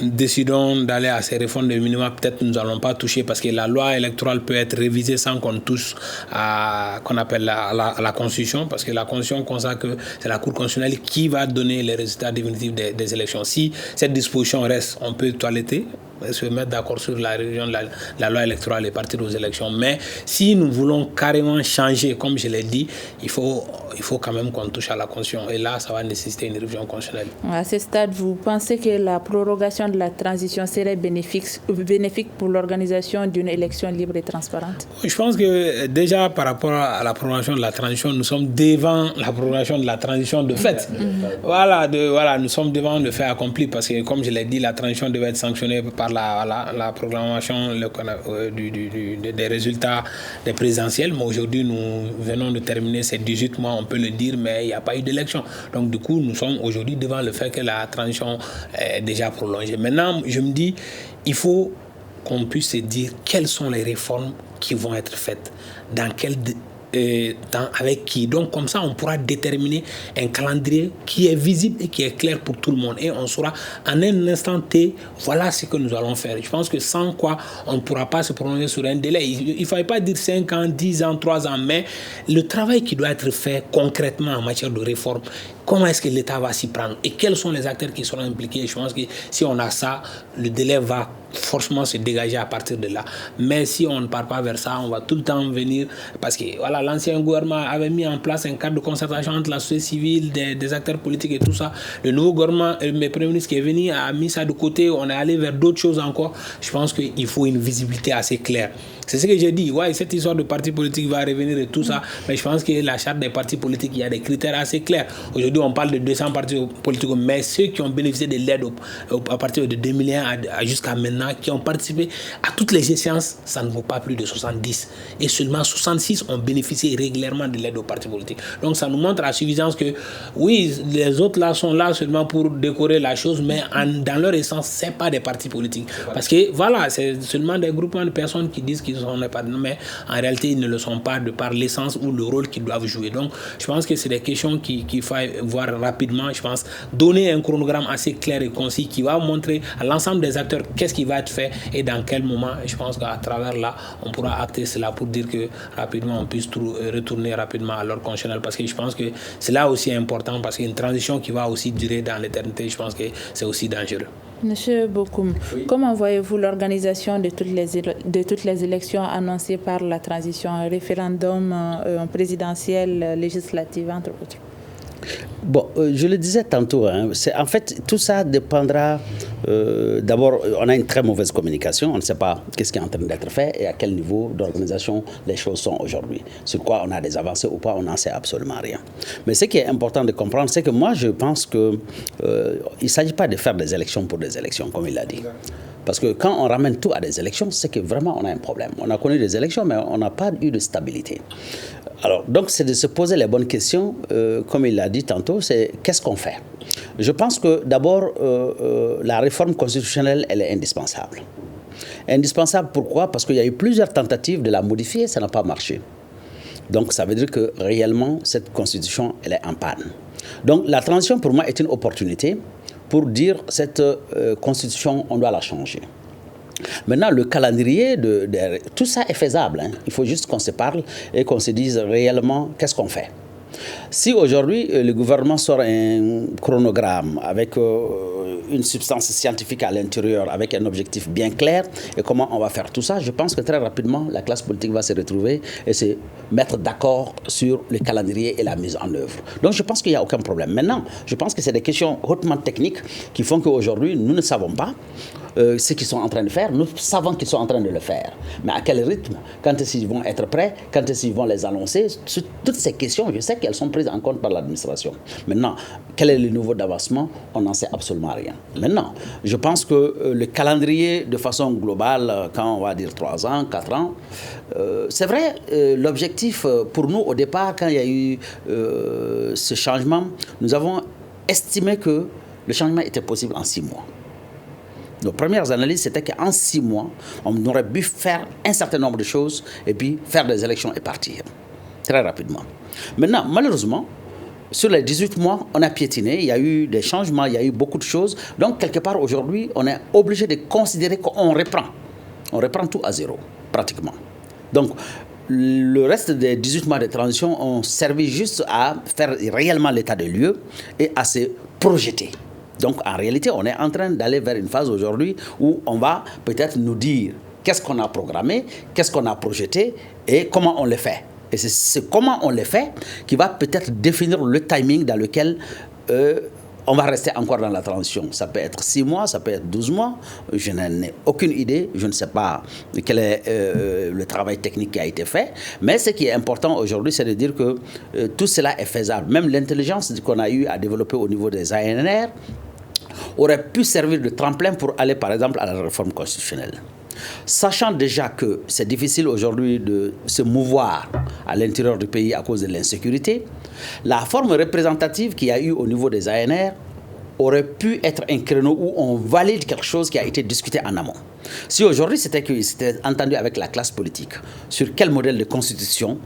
décidons d'aller à ces réformes de minima, peut-être nous n'allons pas toucher, parce que la loi électorale peut être révisée sans qu'on touche à qu'on appelle la Constitution, parce que la Constitution consacre que c'est la Cour constitutionnelle qui va donner les résultats définitifs des élections. Si cette disposition reste, on peut toiletter se mettre d'accord sur la révision de la loi électorale et partir aux élections. Mais si nous voulons carrément changer, comme je l'ai dit, il faut quand même qu'on touche à la Constitution. Et là, ça va nécessiter une révision constitutionnelle. À ce stade, vous pensez que la prorogation de la transition serait bénéfique pour l'organisation d'une élection libre et transparente? Je pense que déjà, par rapport à la prorogation de la transition, nous sommes devant la prorogation de la transition de fait. Voilà, nous sommes devant le fait accompli parce que, comme je l'ai dit, la transition devait être sanctionnée par la proclamation des résultats des présidentielles. Mais aujourd'hui, nous venons de terminer ces 18 mois, on peut le dire, mais il n'y a pas eu d'élection. Donc, du coup, nous sommes aujourd'hui devant le fait que la transition est déjà prolongée. Maintenant, je me dis, il faut qu'on puisse se dire quelles sont les réformes qui vont être faites, avec qui. Donc, comme ça, on pourra déterminer un calendrier qui est visible et qui est clair pour tout le monde. Et on saura en un instant T, voilà ce que nous allons faire. Je pense que sans quoi, on ne pourra pas se prononcer sur un délai. Il ne fallait pas dire 5 ans, 10 ans, 3 ans, mais le travail qui doit être fait concrètement en matière de réforme, comment est-ce que l'État va s'y prendre et quels sont les acteurs qui seront impliqués. Je pense que si on a ça, le délai va forcément se dégager à partir de là. Mais si on ne part pas vers ça, on va tout le temps venir, parce que voilà, l'ancien gouvernement avait mis en place un cadre de concertation entre la société civile, des acteurs politiques et tout ça. Le nouveau gouvernement, le Premier ministre qui est venu a mis ça de côté, on est allé vers d'autres choses encore. Je pense qu'il faut une visibilité assez claire. C'est ce que j'ai dit. Ouais, cette histoire de parti politique va revenir et tout ça. Mais je pense que la charte des partis politiques, il y a des critères assez clairs. Aujourd'hui, on parle de 200 partis politiques, mais ceux qui ont bénéficié de l'aide à partir de 2001 jusqu'à maintenant, qui ont participé à toutes les échéances, ça ne vaut pas plus de 70. Et seulement 66 ont bénéficié régulièrement de l'aide aux partis politiques. Donc ça nous montre à suffisance que, oui, les autres là sont là seulement pour décorer la chose, mais dans leur essence, ce n'est pas des partis politiques. Parce que voilà, c'est seulement des groupements de personnes qui disent qu'ils sont des partis, mais en réalité, ils ne le sont pas de par l'essence ou le rôle qu'ils doivent jouer. Donc je pense que c'est des questions qu'il faut voir rapidement. Je pense donner un chronogramme assez clair et concis qui va montrer à l'ensemble des acteurs qu'est-ce qui va être fait et dans quel moment. Je pense qu'à travers là, on pourra acter cela pour dire que rapidement on puisse retourner rapidement à l'ordre constitutionnel, parce que je pense que c'est là aussi important, parce qu'une transition qui va aussi durer dans l'éternité, je pense que c'est aussi dangereux. Monsieur Bokoum, oui. Comment voyez-vous l'organisation de toutes les élections annoncées par la transition, référendum présidentiel, législative, entre autres? Bon, je le disais tantôt, en fait, tout ça dépendra. D'abord, on a une très mauvaise communication. On ne sait pas qu'est-ce qui est en train d'être fait et à quel niveau d'organisation les choses sont aujourd'hui. Sur quoi on a des avancées ou pas, on n'en sait absolument rien. Mais ce qui est important de comprendre, c'est que moi, je pense qu'il ne s'agit pas de faire des élections pour des élections, comme il l'a dit. Parce que quand on ramène tout à des élections, c'est que vraiment on a un problème. On a connu des élections, mais on n'a pas eu de stabilité. Alors, donc, c'est de se poser les bonnes questions, comme il l'a dit tantôt, c'est qu'est-ce qu'on fait? Je pense que d'abord, la réforme constitutionnelle, elle est indispensable. Indispensable pourquoi? Parce qu'il y a eu plusieurs tentatives de la modifier, ça n'a pas marché. Donc, ça veut dire que réellement, cette constitution, elle est en panne. Donc, la transition, pour moi, est une opportunité pour dire cette constitution, on doit la changer. Maintenant, le calendrier, tout ça est faisable. Il faut juste qu'on se parle et qu'on se dise réellement qu'est-ce qu'on fait. Si aujourd'hui, le gouvernement sort un chronogramme avec une substance scientifique à l'intérieur, avec un objectif bien clair, et comment on va faire tout ça, je pense que très rapidement, la classe politique va se retrouver et se mettre d'accord sur le calendrier et la mise en œuvre. Donc, je pense qu'il n'y a aucun problème. Maintenant, je pense que c'est des questions hautement techniques qui font qu'aujourd'hui, nous ne savons pas ce qu'ils sont en train de faire. Nous savons qu'ils sont en train de le faire. Mais à quel rythme? Quand est-ce qu'ils vont être prêts? Quand est-ce qu'ils vont les annoncer? Toutes ces questions, je sais qu'elles sont prises en compte par l'administration. Maintenant, quel est le niveau d'avancement? On n'en sait absolument rien. Maintenant, je pense que le calendrier, de façon globale, quand on va dire 3 ans, 4 ans, c'est vrai, l'objectif pour nous, au départ, quand il y a eu ce changement, nous avons estimé que le changement était possible en 6 mois. Nos premières analyses, c'était qu'en 6 mois, on aurait pu faire un certain nombre de choses et puis faire des élections et partir très rapidement. Maintenant, malheureusement, sur les 18 mois, on a piétiné, il y a eu des changements, il y a eu beaucoup de choses. Donc, quelque part, aujourd'hui, on est obligé de considérer qu'on reprend. On reprend tout à zéro, pratiquement. Donc, le reste des 18 mois de transition ont servi juste à faire réellement l'état des lieux et à se projeter. Donc en réalité, on est en train d'aller vers une phase aujourd'hui où on va peut-être nous dire qu'est-ce qu'on a programmé, qu'est-ce qu'on a projeté et comment on le fait. Et c'est comment on le fait qui va peut-être définir le timing dans lequel on va rester encore dans la transition. Ça peut être 6 mois, ça peut être 12 mois. Je n'en ai aucune idée. Je ne sais pas quel est le travail technique qui a été fait. Mais ce qui est important aujourd'hui, c'est de dire que tout cela est faisable. Même l'intelligence qu'on a eu à développer au niveau des ANR aurait pu servir de tremplin pour aller, par exemple, à la réforme constitutionnelle. Sachant déjà que c'est difficile aujourd'hui de se mouvoir à l'intérieur du pays à cause de l'insécurité, la forme représentative qu'il y a eu au niveau des ANR aurait pu être un créneau où on valide quelque chose qui a été discuté en amont. Si aujourd'hui c'était entendu avec la classe politique sur quel modèle de constitution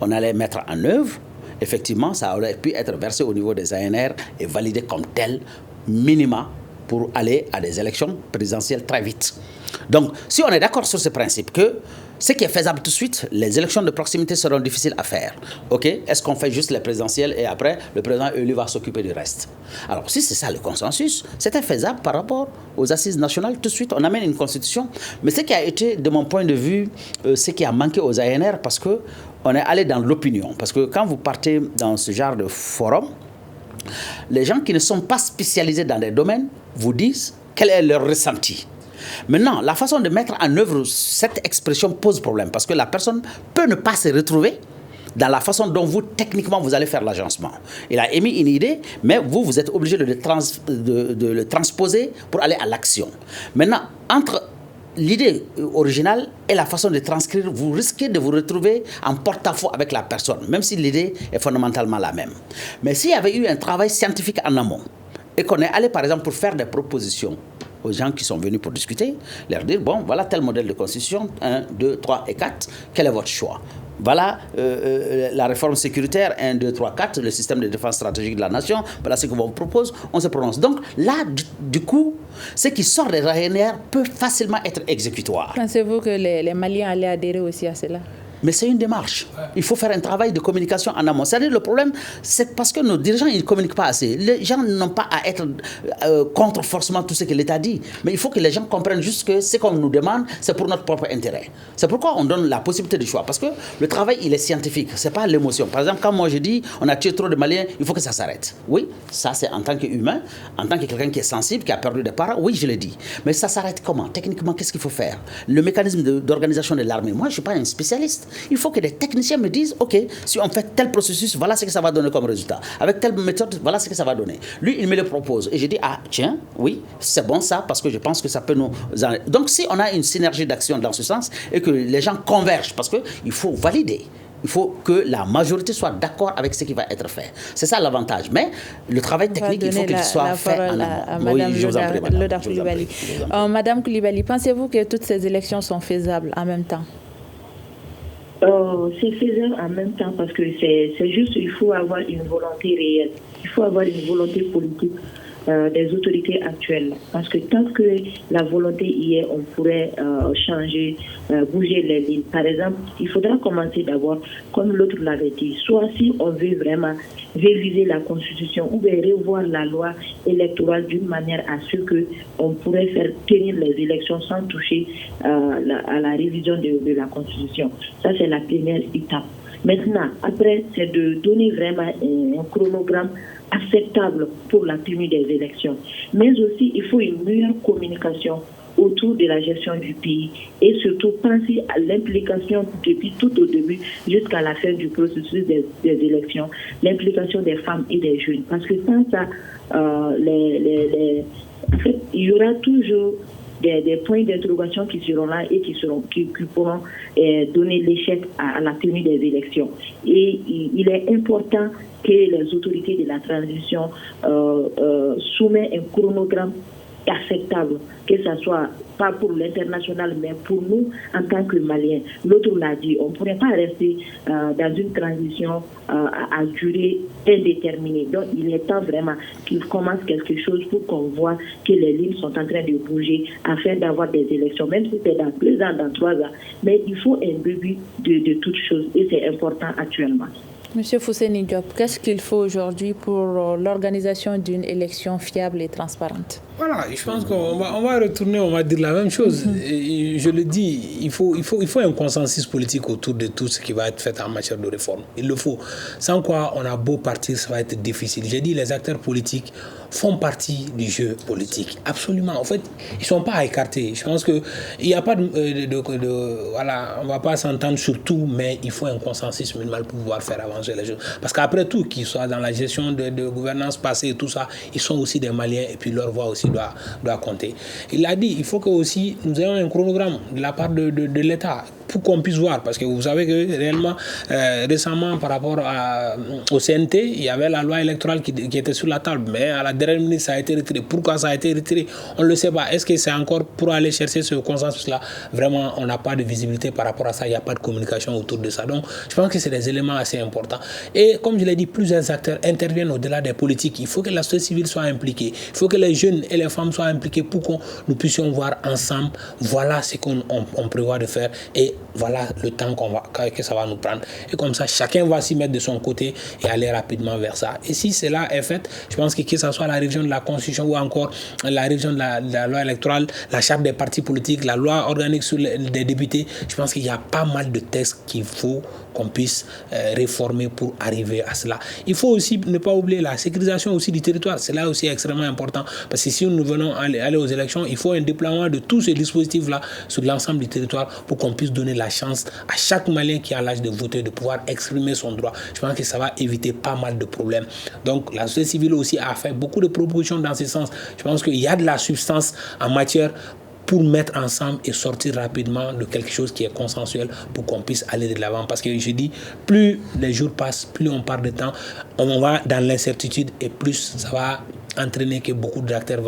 on allait mettre en œuvre, effectivement ça aurait pu être versé au niveau des ANR et validé comme tel minima pour aller à des élections présidentielles très vite. Donc, si on est d'accord sur ce principe que ce qui est faisable tout de suite, les élections de proximité seront difficiles à faire. Ok? Est-ce qu'on fait juste les présidentielles et après, le président élu va s'occuper du reste? Alors, si c'est ça le consensus, c'était faisable par rapport aux assises nationales. Tout de suite, on amène une constitution. Mais ce qui a été, de mon point de vue, ce qui a manqué aux ANR, parce qu'on est allé dans l'opinion. Parce que quand vous partez dans ce genre de forum, les gens qui ne sont pas spécialisés dans des domaines vous disent quel est leur ressenti. Maintenant, la façon de mettre en œuvre cette expression pose problème parce que la personne peut ne pas se retrouver dans la façon dont vous, techniquement, vous allez faire l'agencement. Il a émis une idée, mais vous êtes obligé de le transposer pour aller à l'action. Maintenant, entre l'idée originale et la façon de transcrire, vous risquez de vous retrouver en porte-à-faux avec la personne, même si l'idée est fondamentalement la même. Mais s'il y avait eu un travail scientifique en amont, et qu'on est allé, par exemple, pour faire des propositions aux gens qui sont venus pour discuter, leur dire, bon, voilà tel modèle de constitution, 1, 2, 3 et 4, quel est votre choix? Voilà la réforme sécuritaire, 1, 2, 3, 4, le système de défense stratégique de la nation, voilà ce qu'on vous propose, on se prononce. Donc là, du coup, ce qui sort des ANR peut facilement être exécutoire. Pensez-vous que les Maliens allaient adhérer aussi à cela? Mais c'est une démarche. Il faut faire un travail de communication en amont. C'est-à-dire le problème, c'est parce que nos dirigeants, ils ne communiquent pas assez. Les gens n'ont pas à être contre forcément tout ce que l'État dit. Mais il faut que les gens comprennent juste que ce qu'on nous demande, c'est pour notre propre intérêt. C'est pourquoi on donne la possibilité de choix. Parce que le travail, il est scientifique. Ce n'est pas l'émotion. Par exemple, quand moi je dis, on a tué trop de Maliens, il faut que ça s'arrête. Oui, ça c'est en tant qu'humain, en tant que quelqu'un qui est sensible, qui a perdu des parents, oui, je le dis. Mais ça s'arrête comment? Techniquement, qu'est-ce qu'il faut faire? Le mécanisme d'organisation de l'armée, moi je ne suis pas un spécialiste. Il faut que des techniciens me disent, ok, si on fait tel processus, voilà ce que ça va donner comme résultat. Avec telle méthode, voilà ce que ça va donner. Lui, il me le propose. Et je dis, ah, tiens, oui, c'est bon ça, parce que je pense que ça peut nous... Donc, si on a une synergie d'action dans ce sens, et que les gens convergent, parce qu'il faut valider. Il faut que la majorité soit d'accord avec ce qui va être fait. C'est ça l'avantage. Mais le travail technique, il faut qu'il soit fait en amont. Oui, je vous en prie, madame. Madame Coulibaly, pensez-vous que toutes ces élections sont faisables en même temps? C'est faisable en même temps parce que c'est juste, il faut avoir une volonté réelle. Il faut avoir une volonté politique des autorités actuelles. Parce que tant que la volonté y est, on pourrait changer, bouger les lignes. Par exemple, il faudra commencer d'abord, comme l'autre l'avait dit, soit si on veut vraiment réviser la Constitution ou bien revoir la loi électorale d'une manière à ce qu'on pourrait faire tenir les élections sans toucher à la révision de la Constitution. Ça, c'est la première étape. Maintenant, après, c'est de donner vraiment un chronogramme acceptable pour la tenue des élections. Mais aussi, il faut une meilleure communication autour de la gestion du pays et surtout penser à l'implication depuis tout au début jusqu'à la fin du processus des élections, l'implication des femmes et des jeunes. Parce que sans ça, en fait, il y aura toujours des points d'interrogation qui seront là et qui pourront donner l'échec à la tenue des élections. Et il est important que les autorités de la transition soumettent un chronogramme acceptable, que ce soit pas pour l'international, mais pour nous en tant que Maliens. L'autre l'a dit, on ne pourrait pas rester dans une transition à durée indéterminée. Donc, il est temps vraiment qu'il commence quelque chose pour qu'on voit que les lignes sont en train de bouger afin d'avoir des élections, même si c'est dans 2 ans, dans 3 ans. Mais il faut un début de toutes choses et c'est important actuellement. Monsieur Fousseni Diop, qu'est-ce qu'il faut aujourd'hui pour l'organisation d'une élection fiable et transparente? Voilà, je pense qu'on va retourner, on va dire la même chose. Et je le dis, il faut un consensus politique autour de tout ce qui va être fait en matière de réforme. Il le faut. Sans quoi, on a beau partir, ça va être difficile. J'ai dit, les acteurs politiques font partie du jeu politique. Absolument. En fait, ils ne sont pas à écarter. Je pense qu'il n'y a pas voilà, on ne va pas s'entendre sur tout, mais il faut un consensus minimal pour pouvoir faire avancer les choses. Parce qu'après tout, qu'ils soient dans la gestion de gouvernance passée et tout ça, ils sont aussi des Maliens et puis leur voix aussi doit compter. Il a dit, il faut que aussi nous ayons un chronogramme de la part de l'État pour qu'on puisse voir, parce que vous savez que réellement, récemment, par rapport au CNT, il y avait la loi électorale qui était sur la table, mais à la dernière minute, ça a été retiré. Pourquoi ça a été retiré? On ne le sait pas. Est-ce que c'est encore pour aller chercher ce consensus-là? Vraiment, on n'a pas de visibilité par rapport à ça, il n'y a pas de communication autour de ça. Donc, je pense que c'est des éléments assez importants. Et comme je l'ai dit, plusieurs acteurs interviennent au-delà des politiques. Il faut que la société civile soit impliquée. Il faut que les jeunes et les femmes soient impliqués pour que nous puissions voir ensemble, voilà ce qu'on prévoit de faire et voilà le temps que ça va nous prendre. Et comme ça, chacun va s'y mettre de son côté et aller rapidement vers ça. Et si cela est fait, je pense que ce soit la révision de la Constitution ou encore la révision de la loi électorale, la charte des partis politiques, la loi organique sur les députés, je pense qu'il y a pas mal de textes qu'il faut qu'on puisse réformer pour arriver à cela. Il faut aussi ne pas oublier la sécurisation aussi du territoire. C'est là aussi extrêmement important parce que si nous venons aller aux élections, il faut un déploiement de tous ces dispositifs-là sur l'ensemble du territoire pour qu'on puisse donner la chance à chaque Malien qui a l'âge de voter de pouvoir exprimer son droit. Je pense que ça va éviter pas mal de problèmes. Donc la société civile aussi a fait beaucoup de propositions dans ce sens. Je pense qu'il y a de la substance en matière pour mettre ensemble et sortir rapidement de quelque chose qui est consensuel pour qu'on puisse aller de l'avant. Parce que je dis, plus les jours passent, plus on part de temps, on va dans l'incertitude et plus ça va entraîner que beaucoup d'acteurs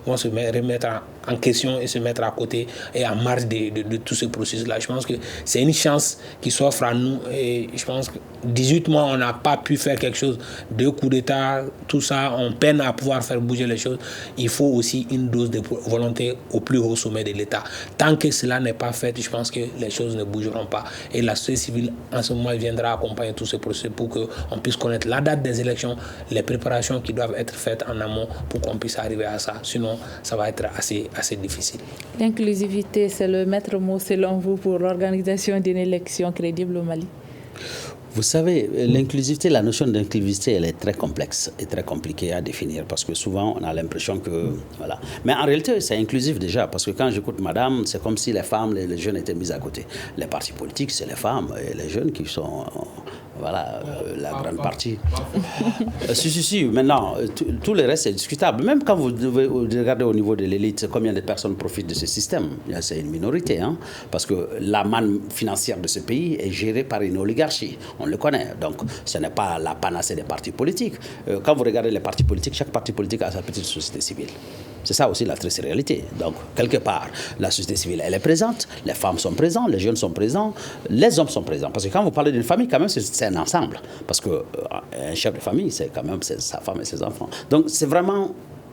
vont se remettre en question et se mettre à côté et en marge de tout ce processus-là. Je pense que c'est une chance qui s'offre à nous et je pense que 18 mois, on n'a pas pu faire quelque chose, 2 coups d'État, tout ça, on peine à pouvoir faire bouger les choses. Il faut aussi une dose de volonté au plus haut sommet de l'État. Tant que cela n'est pas fait, je pense que les choses ne bougeront pas. Et la société civile, en ce moment, viendra accompagner tout ce processus pour qu'on puisse connaître la date des élections, les préparations qui doivent être faites en amont pour qu'on puisse arriver à ça. Sinon, ça va être assez difficile. L'inclusivité, c'est le maître mot selon vous pour l'organisation d'une élection crédible au Mali? Vous savez, l'inclusivité, la notion d'inclusivité, elle est très complexe et très compliquée à définir parce que souvent, on a l'impression que... Voilà. Mais en réalité, c'est inclusif déjà parce que quand j'écoute madame, c'est comme si les femmes, les jeunes étaient mis à côté. Les partis politiques, c'est les femmes et les jeunes qui sont... Voilà, la grande partie. Si. Maintenant, tout le reste est discutable. Même quand vous regardez au niveau de l'élite, combien de personnes profitent de ce système? C'est une minorité, hein, parce que la manne financière de ce pays est gérée par une oligarchie. On le connaît. Donc, ce n'est pas la panacée des partis politiques. Quand vous regardez les partis politiques, chaque parti politique a sa petite société civile. C'est ça aussi la triste réalité. Donc, quelque part, la société civile, elle est présente, les femmes sont présentes, les jeunes sont présents, les hommes sont présents. Parce que quand vous parlez d'une famille, quand même, c'est un ensemble. Parce qu'un chef de famille, c'est quand même sa femme et ses enfants. Donc, c'est vraiment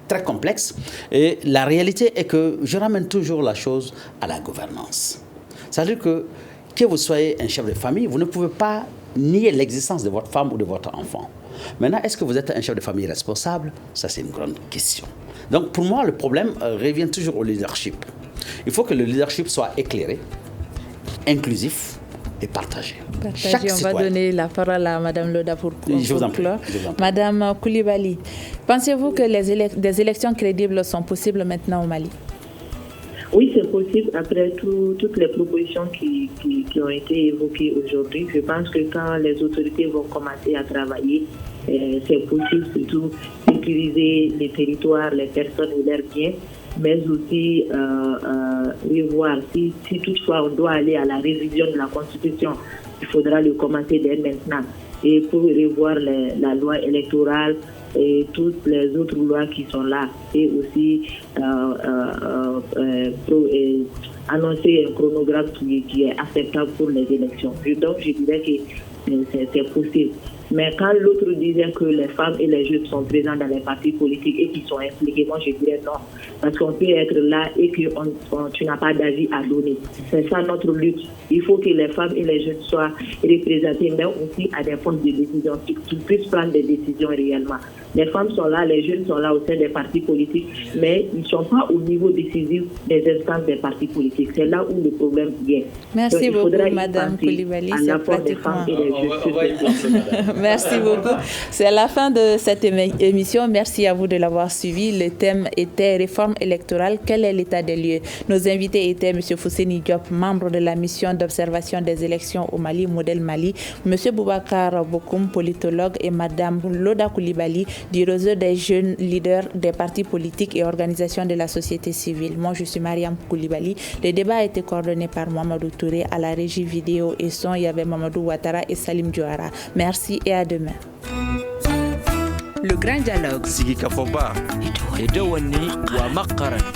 très complexe. Et la réalité est que je ramène toujours la chose à la gouvernance. C'est-à-dire que vous soyez un chef de famille, vous ne pouvez pas nier l'existence de votre femme ou de votre enfant. Maintenant, est-ce que vous êtes un chef de famille responsable? Ça, c'est une grande question. Donc, pour moi, le problème revient toujours au leadership. Il faut que le leadership soit éclairé, inclusif et partagé. On va donner la parole à Mme Loda pour conclure. Madame Koulibaly, pensez-vous que des élections crédibles sont possibles maintenant au Mali? Oui, c'est possible après toutes les propositions qui ont été évoquées aujourd'hui. Je pense que quand les autorités vont commencer à travailler, c'est possible surtout d'utiliser les territoires, les personnes et leurs biens, mais aussi revoir si toutefois on doit aller à la révision de la Constitution, il faudra le commencer dès maintenant. Et pour revoir la loi électorale et toutes les autres lois qui sont là, et aussi annoncer un chronogramme qui est acceptable pour les élections. Donc je dirais que c'est possible. Mais quand l'autre disait que les femmes et les jeunes sont présents dans les partis politiques et qu'ils sont impliqués, moi je dirais non. Parce qu'on peut être là et que tu n'as pas d'avis à donner. C'est ça notre lutte. Il faut que les femmes et les jeunes soient représentés, mais aussi à des postes de décision, qu'ils puissent prendre des décisions réellement. Les femmes sont là, les jeunes sont là au sein des partis politiques, mais ils ne sont pas au niveau décisif des instances des partis politiques. C'est là où le problème vient. Merci beaucoup, Madame Coulibaly. C'est pratiquement... Merci beaucoup. C'est la fin de cette émission. Merci à vous de l'avoir suivi. Le thème était réforme électorale. Quel est l'état des lieux? Nos invités étaient M. Fousséni Diop, membre de la mission d'observation des élections au Mali, Modèle Mali, M. Boubacar Bokoum, politologue, et Mme Loda Coulibaly, du réseau des jeunes leaders des partis politiques et organisations de la société civile. Moi, je suis Mariam Coulibaly. Le débat a été coordonné par Mamadou Touré. À la régie vidéo et son, il y avait Mamadou Ouattara et Salim Diouara. Merci et à demain. Le Grand Dialogue.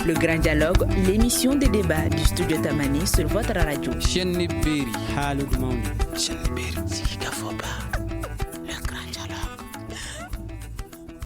Le Grand Dialogue, l'émission de débat du studio Tamani sur votre radio.